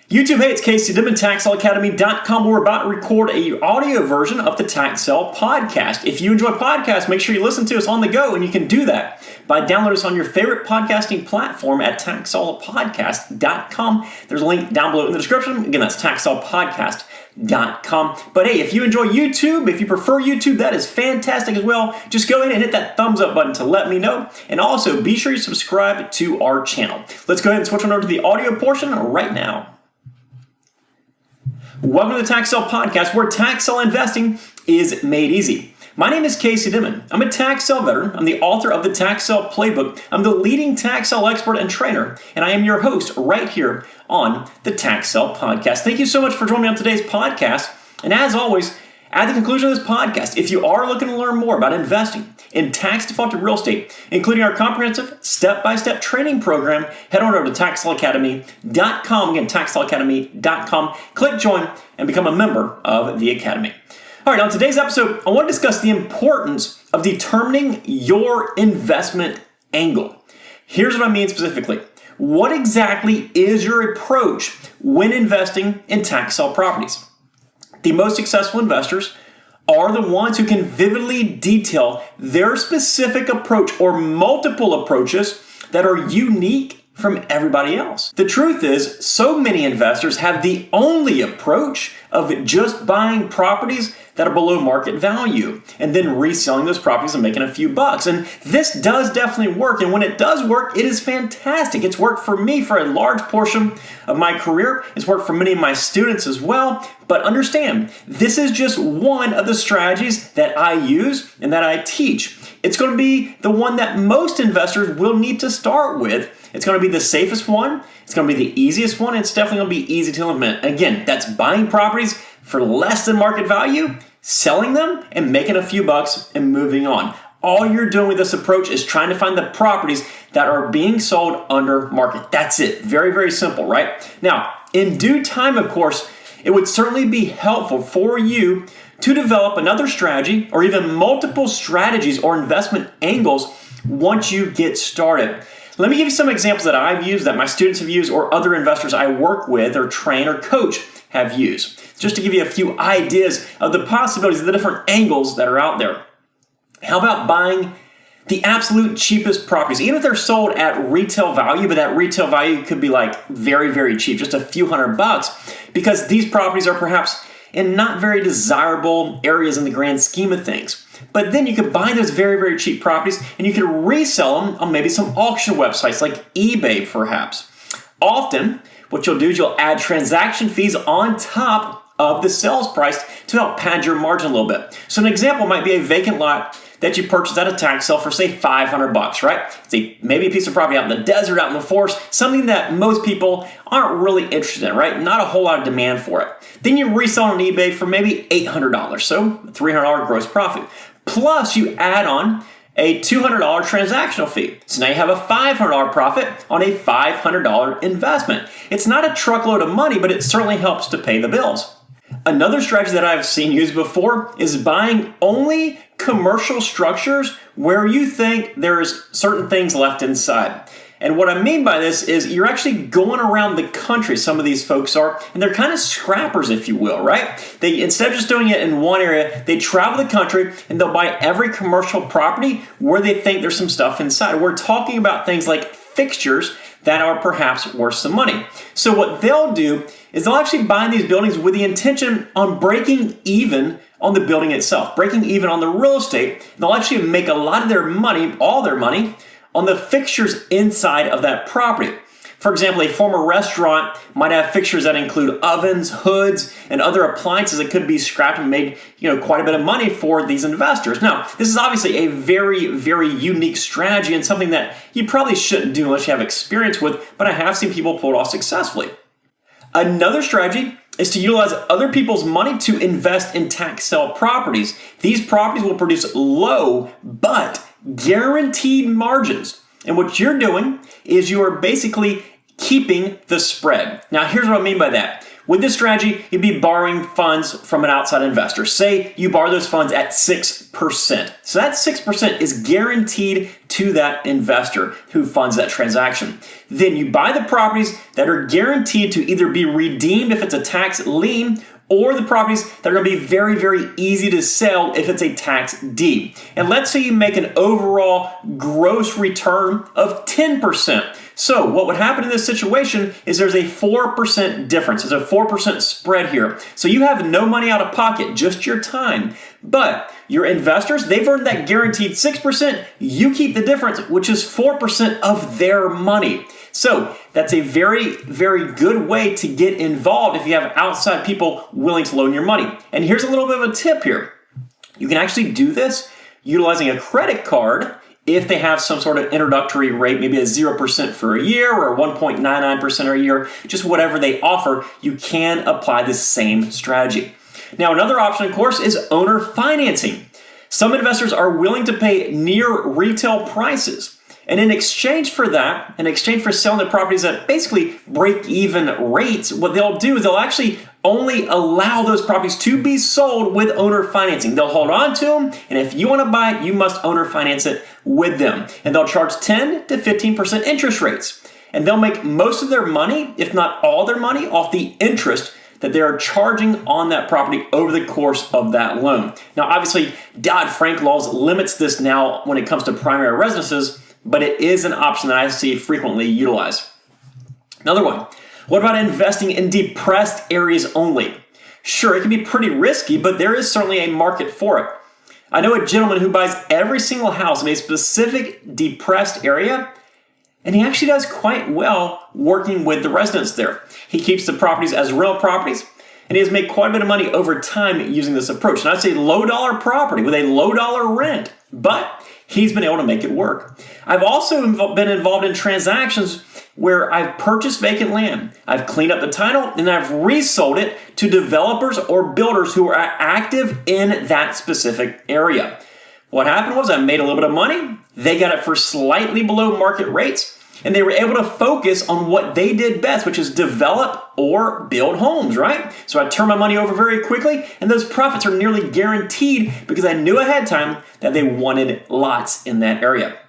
YouTube, hey, it's Casey Dimon, TaxSaleAcademy.com. We're about to record an audio version of the Tax Sale podcast. If you enjoy podcasts, make sure you listen to us on the go, and you can do that by downloading us on your favorite podcasting platform at TaxSalePodcast.com. There's a link down below in the description. Again, that's TaxSalePodcast.com. But hey, if you enjoy YouTube, if you prefer YouTube, that is fantastic as well. Just go ahead and hit that thumbs up button to let me know. And also, be sure you subscribe to our channel. Let's go ahead and switch on over to the audio portion right now. Welcome to the Tax Sale Podcast, where tax sale investing is made easy. My name is Casey Dimon. I'm a tax sale veteran. I'm the author of the Tax Sale Playbook. I'm the leading tax sale expert and trainer, and I am your host right here on the Tax Sale Podcast. Thank you so much for joining me on today's podcast. And as always, at the conclusion of this podcast, if you are looking to learn more about investing in tax-defaulted real estate, including our comprehensive step-by-step training program, head on over to TaxSaleAcademy.com. Again, TaxSaleAcademy.com. Click join and become a member of the Academy. All right, on today's episode, I want to discuss the importance of determining your investment angle. Here's what I mean specifically. What exactly is your approach when investing in tax sale properties? The most successful investors are the ones who can vividly detail their specific approach or multiple approaches that are unique from everybody else. The truth is, so many investors have the only approach of just buying properties that are below market value and then reselling those properties and making a few bucks. And this does definitely work. And when it does work, it is fantastic. It's worked for me for a large portion of my career. It's worked for many of my students as well. But understand, this is just one of the strategies that I use and that I teach. It's going to be the one that most investors will need to start with. It's going to be the safest one. It's going to be the easiest one. It's definitely going to be easy to implement. Again, that's buying properties for less than market value, selling them, and making a few bucks and moving on. All you're doing with this approach is trying to find the properties that are being sold under market. That's it. Very, very simple, right? Now, in due time, of course, it would certainly be helpful for you to develop another strategy or even multiple strategies or investment angles once you get started. Let me give you some examples that I've used, that my students have used, or other investors I work with or train or coach have used. Just to give you a few ideas of the possibilities of the different angles that are out there. How about buying the absolute cheapest properties, even if they're sold at retail value, but that retail value could be like very, very cheap, just a few $100, because these properties are perhaps in not very desirable areas in the grand scheme of things. But then you could buy those very, very cheap properties and you could resell them on maybe some auction websites like eBay perhaps. Often, what you'll do is you'll add transaction fees on top of the sales price to help pad your margin a little bit. So an example might be a vacant lot that you purchased at a tax sale for, say, $500, right? It's maybe a piece of property out in the desert, out in the forest, something that most people aren't really interested in, right? Not a whole lot of demand for it. Then you resell on eBay for maybe $800, so $300 gross profit. Plus, you add on a $200 transactional fee. So now you have a $500 profit on a $500 investment. It's not a truckload of money, but it certainly helps to pay the bills. Another strategy that I've seen used before is buying only commercial structures where you think there's certain things left inside. And what I mean by this is you're actually going around the country, some of these folks are, and they're kind of scrappers, if you will, right? They, instead of just doing it in one area, they travel the country and they'll buy every commercial property where they think there's some stuff inside. We're talking about things like fixtures that are perhaps worth some money. So what they'll do is they'll actually buy these buildings with the intention on breaking even on the building itself, breaking even on the real estate. They'll actually make a lot of their money, all their money, on the fixtures inside of that property. For example, a former restaurant might have fixtures that include ovens, hoods, and other appliances that could be scrapped and made, quite a bit of money for these investors. Now, this is obviously a very, very unique strategy and something that you probably shouldn't do unless you have experience with, but I have seen people pull it off successfully. Another strategy is to utilize other people's money to invest in tax sale properties. These properties will produce low but guaranteed margins. And what you're doing is you are basically keeping the spread. Now, here's what I mean by that. With this strategy, you'd be borrowing funds from an outside investor. Say you borrow those funds at 6%. So that 6% is guaranteed to that investor who funds that transaction. Then you buy the properties that are guaranteed to either be redeemed if it's a tax lien, or the properties that are going to be very, very easy to sell if it's a tax deed. And let's say you make an overall gross return of 10%. So what would happen in this situation is there's a 4% difference. There's a 4% spread here. So you have no money out of pocket, just your time. But your investors, they've earned that guaranteed 6%. You keep the difference, which is 4% of their money. So that's a very, very good way to get involved if you have outside people willing to loan your money. And here's a little bit of a tip here. You can actually do this utilizing a credit card if they have some sort of introductory rate, maybe a 0% for a year or 1.99% a year, just whatever they offer, you can apply the same strategy. Now, another option, of course, is owner financing. Some investors are willing to pay near retail prices. And in exchange for that, in exchange for selling the properties at basically break-even rates, what they'll do is they'll actually only allow those properties to be sold with owner financing. They'll hold on to them, and if you want to buy it, you must owner finance it with them. And they'll charge 10 to 15% interest rates. And they'll make most of their money, if not all their money, off the interest that they are charging on that property over the course of that loan. Now, obviously, Dodd-Frank laws limits this now when it comes to primary residences, but it is an option that I see frequently utilized. Another one, what about investing in depressed areas only? Sure, it can be pretty risky, but there is certainly a market for it. I know a gentleman who buys every single house in a specific depressed area, and he actually does quite well working with the residents there. He keeps the properties as rental properties, and he has made quite a bit of money over time using this approach. And I'd say low dollar property with a low dollar rent, but he's been able to make it work. I've also been involved in transactions where I've purchased vacant land, I've cleaned up the title, and I've resold it to developers or builders who are active in that specific area. What happened was I made a little bit of money, they got it for slightly below market rates, and they were able to focus on what they did best, which is develop or build homes, right? So I turned my money over very quickly, and those profits are nearly guaranteed because I knew ahead of time that they wanted lots in that area.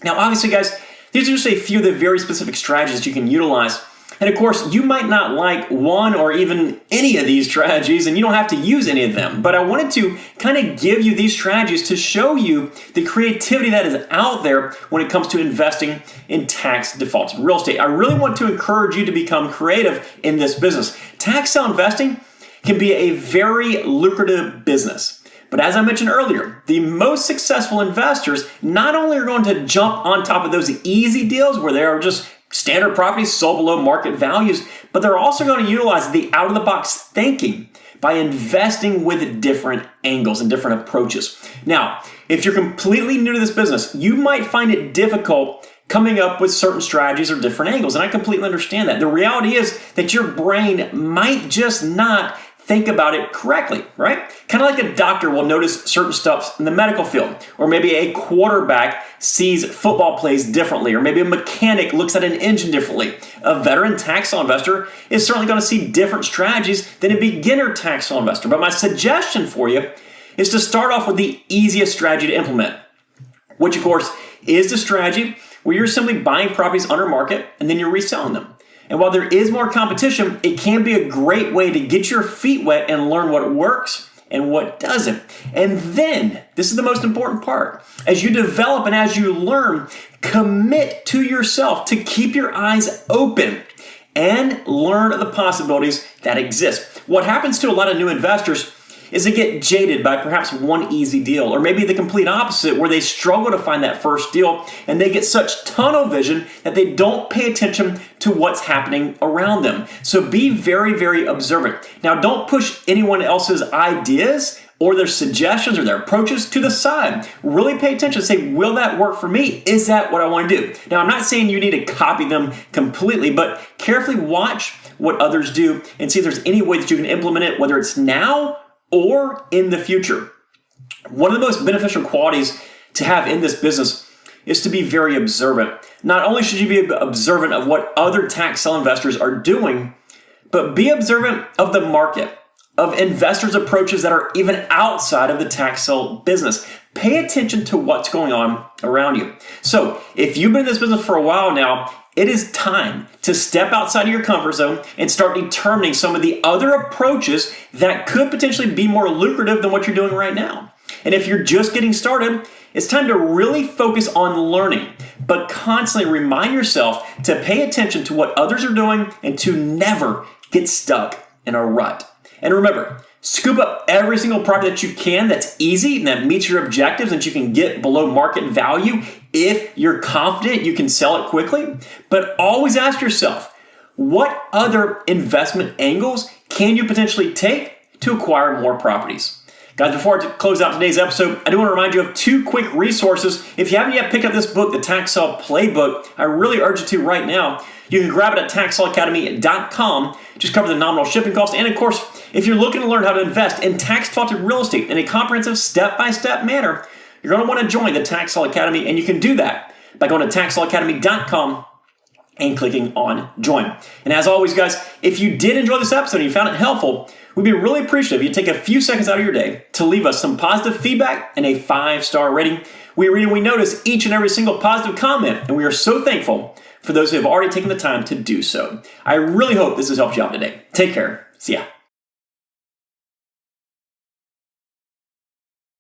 Now, obviously, guys, these are just a few of the very specific strategies you can utilize. And of course, you might not like one or even any of these strategies, and you don't have to use any of them. But I wanted to kind of give you these strategies to show you the creativity that is out there when it comes to investing in tax defaulted real estate. I really want to encourage you to become creative in this business. Tax sale investing can be a very lucrative business. But as I mentioned earlier, the most successful investors not only are going to jump on top of those easy deals where they are just standard properties sold below market values, but they're also going to utilize the out-of-the-box thinking by investing with different angles and different approaches. Now, if you're completely new to this business, you might find it difficult coming up with certain strategies or different angles, and I completely understand that. The reality is that your brain might just not think about it correctly, right? Kind of like a doctor will notice certain stuff in the medical field, or maybe a quarterback sees football plays differently, or maybe a mechanic looks at an engine differently. A veteran tax sale investor is certainly going to see different strategies than a beginner tax sale investor. But my suggestion for you is to start off with the easiest strategy to implement, which of course is the strategy where you're simply buying properties under market and then you're reselling them. And while there is more competition, it can be a great way to get your feet wet and learn what works and what doesn't. And then, this is the most important part, as you develop and as you learn, commit to yourself to keep your eyes open and learn the possibilities that exist. What happens to a lot of new investors is they get jaded by perhaps one easy deal, or maybe the complete opposite where they struggle to find that first deal and they get such tunnel vision that they don't pay attention to what's happening around them. So be very, very observant. Now, don't push anyone else's ideas or their suggestions or their approaches to the side. Really pay attention and say, will that work for me? Is that what I want to do? Now, I'm not saying you need to copy them completely, but carefully watch what others do and see if there's any way that you can implement it, whether it's now or in the future. One of the most beneficial qualities to have in this business is to be very observant. Not only should you be observant of what other tax sale investors are doing, but be observant of the market, of investors' approaches that are even outside of the tax sale business. Pay attention to what's going on around you. So if you've been in this business for a while now, it is time to step outside of your comfort zone and start determining some of the other approaches that could potentially be more lucrative than what you're doing right now. And if you're just getting started, it's time to really focus on learning, but constantly remind yourself to pay attention to what others are doing and to never get stuck in a rut. And remember, scoop up every single property that you can that's easy and that meets your objectives and you can get below market value if you're confident you can sell it quickly. But always ask yourself, what other investment angles can you potentially take to acquire more properties? Guys, before I close out today's episode, I do want to remind you of 2 quick resources. If you haven't yet picked up this book, the Tax Sale Playbook, I really urge you to right now. You can grab it at taxsaleacademy.com. Just cover the nominal shipping cost. And of course, if you're looking to learn how to invest in tax-defaulted real estate in a comprehensive step-by-step manner, you're going to want to join the Tax Sale Academy, and you can do that by going to taxsaleacademy.com and clicking on join. And as always, guys, if you did enjoy this episode and you found it helpful, we'd be really appreciative if you take a few seconds out of your day to leave us some positive feedback and a 5-star rating. We read and we notice each and every single positive comment, and we are so thankful for those who have already taken the time to do so. I really hope this has helped you out today. Take care. See ya.